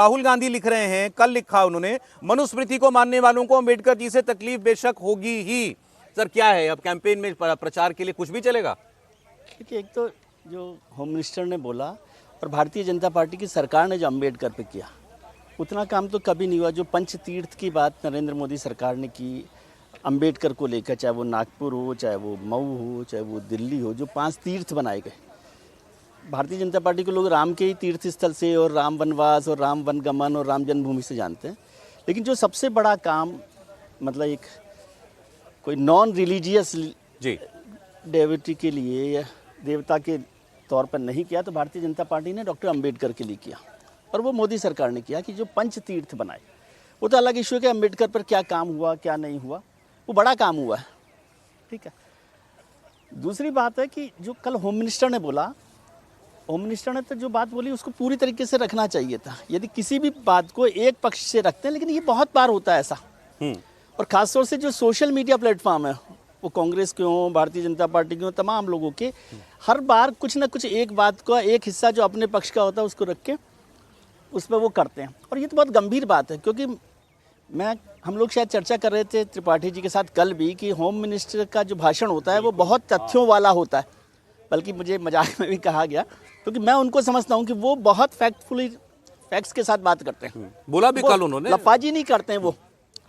राहुल गांधी लिख रहे हैं, कल लिखा उन्होंने, मनुस्मृति को मानने वालों को अम्बेडकर जी से तकलीफ बेशक होगी ही। सर क्या है, अब कैंपेन में प्रचार के लिए कुछ भी चलेगा? देखिए, एक तो जो होम मिनिस्टर ने बोला और भारतीय जनता पार्टी की सरकार ने जो अम्बेडकर पे किया, उतना काम तो कभी नहीं हुआ। जो पंच तीर्थ की बात नरेंद्र मोदी सरकार ने की अम्बेडकर को लेकर, चाहे वो नागपुर हो, चाहे वो मऊ हो, चाहे वो दिल्ली हो, जो 5 तीर्थ बनाए गए। भारतीय जनता पार्टी के लोग राम के ही तीर्थ स्थल से और राम वनवास और राम वनगमन और राम जन्मभूमि से जानते हैं, लेकिन जो सबसे बड़ा काम मतलब एक कोई नॉन रिलीजियस जी डेविटी के लिए या देवता के तौर पर नहीं किया, तो भारतीय जनता पार्टी ने डॉक्टर अम्बेडकर के लिए किया और वो मोदी सरकार ने किया कि जो पंच तीर्थ बनाए। वो तो अलग इशू है कि अम्बेडकर पर क्या काम हुआ क्या नहीं हुआ, वो बड़ा काम हुआ है, ठीक है। दूसरी बात है कि जो कल होम मिनिस्टर ने बोला, होम मिनिस्टर ने तो जो बात बोली उसको पूरी तरीके से रखना चाहिए था। यदि किसी भी बात को एक पक्ष से रखते हैं, लेकिन ये बहुत बार होता है ऐसा, और ख़ासतौर से जो सोशल मीडिया प्लेटफॉर्म है, वो कांग्रेस के हों, भारतीय जनता पार्टी के हों, तमाम लोगों के, हर बार कुछ ना कुछ एक बात का एक हिस्सा जो अपने पक्ष का होता है उसको रख के उस पर वो करते हैं। और ये तो बहुत गंभीर बात है, क्योंकि हम लोग शायद चर्चा कर रहे थे त्रिपाठी जी के साथ कल भी कि होम मिनिस्टर का जो भाषण होता है वो बहुत तथ्यों वाला होता है, बल्कि मुझे मजाक में भी कहा गया, क्योंकि मैं उनको समझता हूँ कि वो बहुत फैक्ट्स के साथ बात करते हैं। बोला भी कल उन्होंने, लफाजी नहीं करते हैं वो,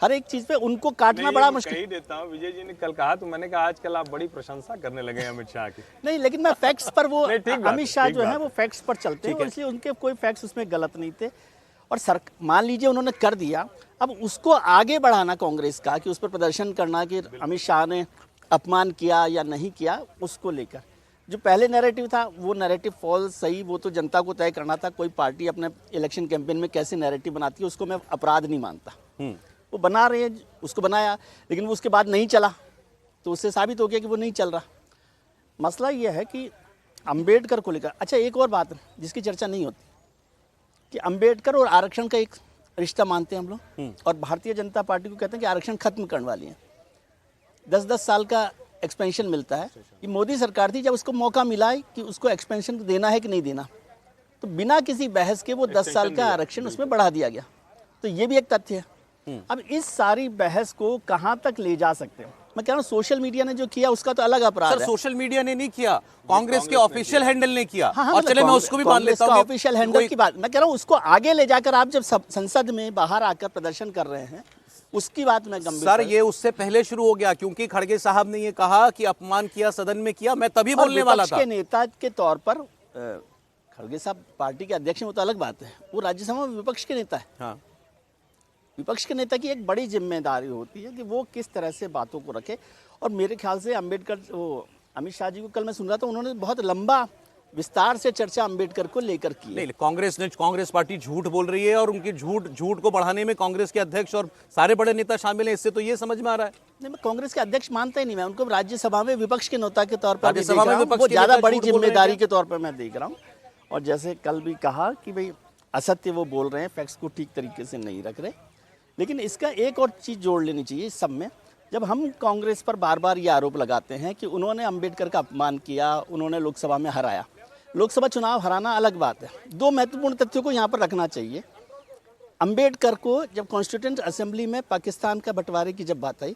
हर एक चीज पे उनको काटना बड़ा मुश्किल। कही देता हूँ, विजय जी ने कल कहा तो मैंने कहा आजकल आप बड़ी प्रशंसा करने लगे अमित शाह की। नहीं, लेकिन मैं फैक्ट्स पर वो अमित शाह जो है वो फैक्ट्स पर चलते हैं, इसलिए उनके कोई फैक्ट्स उसमें गलत नहीं थे। और मान लीजिए उन्होंने कर दिया, अब उसको आगे बढ़ाना कांग्रेस का कि उस पर प्रदर्शन करना कि अमित शाह ने अपमान किया या नहीं किया, उसको लेकर जो पहले नैरेटिव था वो नैरेटिव फॉल्स सही, वो तो जनता को तय करना था। कोई पार्टी अपने इलेक्शन कैंपेन में कैसे नैरेटिव बनाती है उसको मैं अपराध नहीं मानता। वो बना रहे हैं, उसको बनाया, लेकिन वो उसके बाद नहीं चला, तो उससे साबित हो गया कि वो नहीं चल रहा। मसला ये है कि अंबेडकर को लेकर, अच्छा एक और बात जिसकी चर्चा नहीं होती कि अंबेडकर और आरक्षण का एक रिश्ता मानते हैं हम लोग, और भारतीय जनता पार्टी को कहते हैं कि आरक्षण खत्म करने वाली है। 10-10 साल का एक्सपेंशन मिलता है। ये मोदी सरकार थी, जब उसको मौका मिला है कि उसको एक्सपेंशन देना है कि नहीं देना, तो बिना किसी बहस के वो 10 साल का आरक्षण उसमें बढ़ा दिया गया। तो ये भी एक तथ्य है। अब इस सारी बहस को कहां तक ले जा सकते हैं? मैं कह रहा हूं सोशल मीडिया ने जो किया उसका तो अलग अपराध है। सोशल मीडिया ने नहीं किया, कांग्रेस के ऑफिशियल हैंडल ने किया। हाँ, और चले मैं उसको भी मान लेता हूं, ऑफिशियल हैंडल की बात मैं कह रहा हूं, उसको आगे ले जाकर आप जब संसद में बाहर आकर प्रदर्शन कर रहे हैं, उसकी बात मैं गंभीर। सर ये उससे पहले शुरू हो गया, क्योंकि खड़गे साहब ने ये कहा कि अपमान किया सदन में किया, मैं तभी बोलने वाला था। के नेता के तौर पर खड़गे साहब पार्टी के अध्यक्ष हैं, वो तो अलग बात है, वो राज्यसभा में विपक्ष के नेता है। हाँ। विपक्ष के नेता की एक बड़ी जिम्मेदारी होती है कि वो किस तरह से बातों को रखे। और मेरे ख्याल से अमित शाह जी को कल मैं सुन रहा था, उन्होंने बहुत लंबा विस्तार से चर्चा अंबेडकर को लेकर की। नहीं, कांग्रेस पार्टी झूठ बोल रही है, और उनकी झूठ को बढ़ाने में कांग्रेस के अध्यक्ष और सारे बड़े नेता शामिल हैं, इससे तो ये समझ में आ रहा है। नहीं, मैं कांग्रेस के अध्यक्ष मानता ही नहीं, मैं उनको राज्यसभा में विपक्ष के नेता के तौर पर वो ज्यादा बड़ी जिम्मेदारी के तौर पर मैं देख रहा हूँ। और जैसे कल भी कहा कि भाई असत्य वो बोल रहे हैं, फैक्ट्स को ठीक तरीके से नहीं रख रहे। लेकिन इसका एक और चीज़ जोड़ लेनी चाहिए इस सब में, जब हम कांग्रेस पर बार बार ये आरोप लगाते हैं कि उन्होंने अंबेडकर का अपमान किया, उन्होंने लोकसभा में हराया। लोकसभा चुनाव हराना अलग बात है। 2 महत्वपूर्ण तथ्यों को यहाँ पर रखना चाहिए। अंबेडकर को जब कॉन्स्टिट्यूएंट असेंबली में पाकिस्तान का बंटवारे की जब बात आई,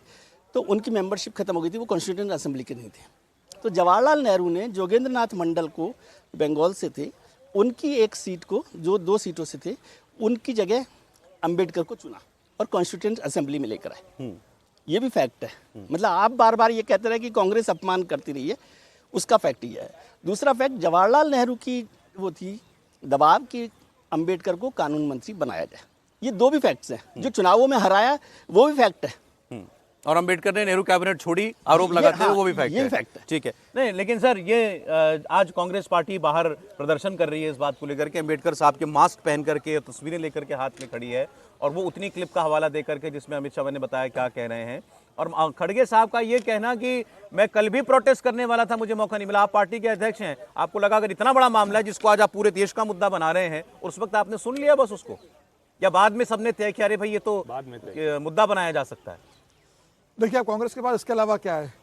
तो उनकी मेंबरशिप खत्म हो गई थी, वो कॉन्स्टिट्यूएंट असेंबली के नहीं थे। तो जवाहरलाल नेहरू ने जोगेंद्र नाथ मंडल को, बंगाल से थे, उनकी एक सीट को, जो 2 सीटों से थे, उनकी जगह अंबेडकर को चुना और कॉन्स्टिट्यूएंट असेंबली में लेकर आए। ये भी फैक्ट है। मतलब आप बार बार ये कहते रहे कि कांग्रेस अपमान करती रही है, उसका फैक्ट ये है। दूसरा फैक्ट, जवाहरलाल नेहरू की वो थी दबाव कि अंबेडकर को कानून मंत्री बनाया जाए। ये 2 भी फैक्ट्स हैं। जो चुनावों में हराया वो भी फैक्ट है, और अंबेडकर ने नेहरू कैबिनेट छोड़ी, आरोप लगाते हैं, वो भी फैक्ट है। ठीक है। नहीं, लेकिन सर ये आज कांग्रेस पार्टी बाहर प्रदर्शन कर रही है इस बात को लेकर के, अंबेडकर साहब के मास्क पहन करके, तस्वीरें लेकर के हाथ में खड़ी है, और वो उतनी क्लिप का हवाला दे करके जिसमें अमित शाह ने बताया क्या कह रहे हैं। और खड़गे साहब का ये कहना कि मैं कल भी प्रोटेस्ट करने वाला था, मुझे मौका नहीं मिला। आप पार्टी के अध्यक्ष हैं, आपको लगा अगर इतना बड़ा मामला है जिसको आज आप पूरे देश का मुद्दा बना रहे हैं, उस वक्त आपने सुन लिया बस उसको, या बाद में सबने तय किया अरे भाई ये तो मुद्दा बनाया जा सकता है? देखिए, आप कांग्रेस के पास इसके अलावा क्या है?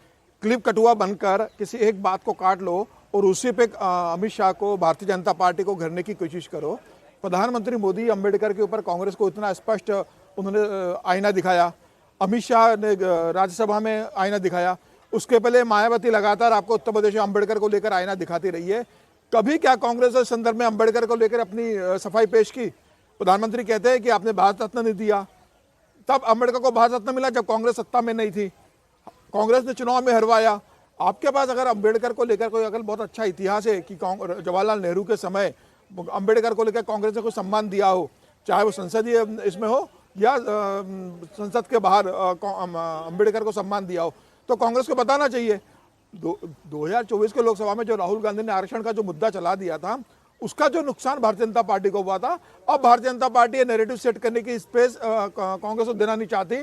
क्लिप कटुआ बनकर किसी एक बात को काट लो और उसी पे अमित शाह को, भारतीय जनता पार्टी को घेरने की कोशिश करो। प्रधानमंत्री मोदी अंबेडकर के ऊपर कांग्रेस को इतना स्पष्ट उन्होंने आईना दिखाया, अमित शाह ने राज्यसभा में आईना दिखाया, उसके पहले मायावती लगातार आपको उत्तर प्रदेश में अंबेडकर को लेकर आईना दिखाती रही है। कभी क्या कांग्रेस इस संदर्भ में अंबेडकर को लेकर अपनी सफाई पेश की? प्रधानमंत्री कहते हैं कि आपने भारत रत्न नहीं दिया, तब अंबेडकर को भारत रत्न मिला जब कांग्रेस सत्ता में नहीं थी, कांग्रेस ने चुनाव में हरवाया। आपके पास अगर अंबेडकर को लेकर कोई अगर बहुत अच्छा इतिहास है कि जवाहरलाल नेहरू के समय अंबेडकर को लेकर कांग्रेस ने कोई सम्मान दिया हो, चाहे वो संसदीय इसमें हो या संसद के बाहर अंबेडकर को सम्मान दिया हो, तो कांग्रेस को बताना चाहिए। 2024 के लोकसभा में जो राहुल गांधी ने आरक्षण का जो मुद्दा चला दिया था, उसका जो नुकसान भारतीय जनता पार्टी को हुआ था, अब भारतीय जनता पार्टी ये नैरेटिव सेट करने की स्पेस कांग्रेस को देना नहीं चाहती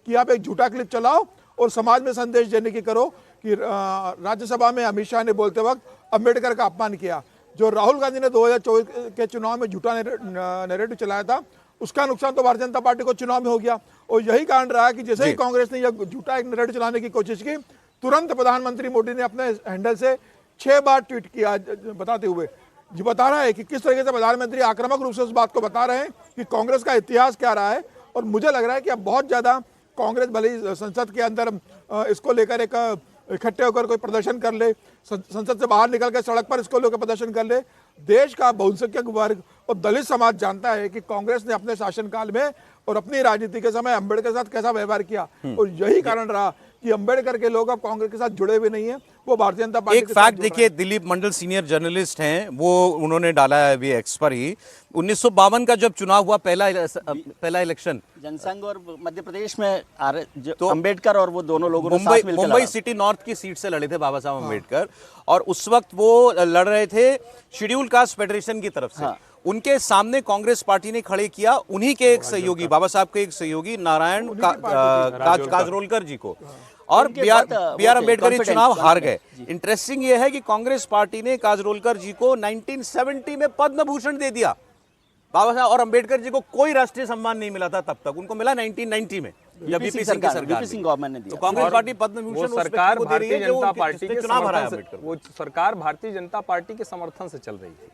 कि आप एक झूठा क्लिप चलाओ और समाज में संदेश देने की करो कि राज्यसभा में अमित शाह ने बोलते वक्त अंबेडकर का अपमान किया। जो राहुल गांधी ने 2024 के चुनाव में झूठा नैरेटिव चलाया था, उसका नुकसान तो भारतीय जनता पार्टी को चुनाव में हो गया। और यही कारण रहा कि जैसे ही कांग्रेस ने यह झूठा एक नैरेटिव चलाने की कोशिश की, तुरंत प्रधानमंत्री मोदी ने अपने हैंडल से 6 बार ट्वीट किया, बताते हुए जी बता रहा है कि किस तरीके से प्रधानमंत्री आक्रामक रूप से उस बात को बता रहे हैं कि कांग्रेस का इतिहास क्या रहा है। और मुझे लग रहा है कि अब बहुत ज्यादा कांग्रेस भले ही संसद के अंदर इसको लेकर एक इकट्ठे होकर कोई प्रदर्शन कर ले, संसद से बाहर निकल कर सड़क पर इसको लेकर प्रदर्शन कर ले, देश का बहुसंख्यक वर्ग और दलित समाज जानता है कि कांग्रेस ने अपने शासनकाल में और अपनी राजनीति के समय अंबेडकर के साथ कैसा व्यवहार किया। और यही कारण रहा कि अंबेडकर के लोग अब कांग्रेस के साथ जुड़े हुए नहीं है, वो भारतीय जनता पार्टी एक फैक्ट देखिए, दिलीप मंडल सीनियर जर्नलिस्ट हैं, वो उन्होंने डाला है अभी एक्स पर ही, 1952 का जब चुनाव हुआ पहला इलेक्शन जनसंघ और मध्य प्रदेश में तो अंबेडकर और वो दोनों लोगों ने साथ मिलकर मुंबई सिटी नॉर्थ की सीट से लड़े थे बाबा साहब अंबेडकर, और उस वक्त वो लड़ रहे थे शेड्यूल कास्ट फेडरेशन की तरफ से। उनके सामने कांग्रेस पार्टी ने खड़े किया उन्हीं के एक सहयोगी, बाबा साहब के एक सहयोगी नारायण काजरोलकर जी को, और बी आर अम्बेडकर ये चुनाव हार गए। इंटरेस्टिंग ये है कि कांग्रेस पार्टी ने काजरोलकर जी को 1970 में पद्म भूषण दे दिया। बाबा साहब और अम्बेडकर जी को कोई राष्ट्रीय सम्मान नहीं मिला था तब तक, उनको मिला 1990 में जब वीपी सिंह की सरकार गवर्नमेंट ने दिया। तो कांग्रेस पार्टी पद्म भूषण सरकार भारतीय जनता पार्टी के चुनाव हराया समर्थन अम्बेडकर। से, वो सरकार भारतीय जनता पार्टी के समर्थन से चल रही थी।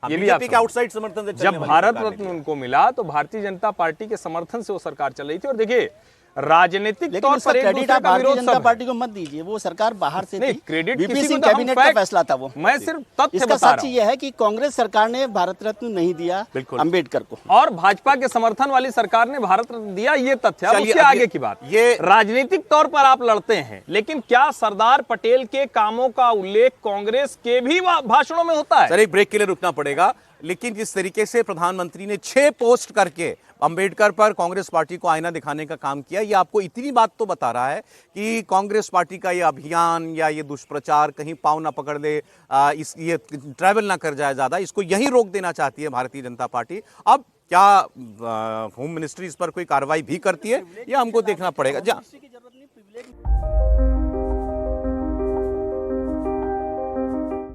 ये भी बीजेपी के आउटसाइड समर्थन से जब भारत रत्न उनको मिला तो भारतीय जनता पार्टी के समर्थन से वो सरकार चल रही थी। और देखिए राजनीतिक तौर पर एक दूसरे का विरोध जनता पार्टी को मत दीजिए, वो सरकार बाहर से नहीं, क्रेडिट वीपी किसी सिंह को, कैबिनेट का फैसला था वो। मैं सिर्फ तथ्य इसका बता सच रहा हूं। ये है कि कांग्रेस सरकार ने भारत रत्न नहीं दिया अंबेडकर को, और भाजपा के समर्थन वाली सरकार ने भारत रत्न दिया, ये तथ्य है। उसके आगे की बात, ये राजनीतिक तौर पर आप लड़ते हैं, लेकिन क्या सरदार पटेल के कामों का उल्लेख कांग्रेस के भी भाषणों में होता है? सर एक ब्रेक के लिए रुकना पड़ेगा, लेकिन जिस तरीके से प्रधानमंत्री ने 6 पोस्ट करके अंबेडकर पर कांग्रेस पार्टी को आईना दिखाने का काम किया, ये आपको इतनी बात तो बता रहा है कि कांग्रेस पार्टी का ये अभियान या ये दुष्प्रचार कहीं पांव ना पकड़ ले, ये ट्रैवल ना कर जाए ज्यादा, इसको यहीं रोक देना चाहती है भारतीय जनता पार्टी। अब क्या होम मिनिस्ट्री इस पर कोई कार्रवाई भी करती है, यह हमको देखना पड़ेगा।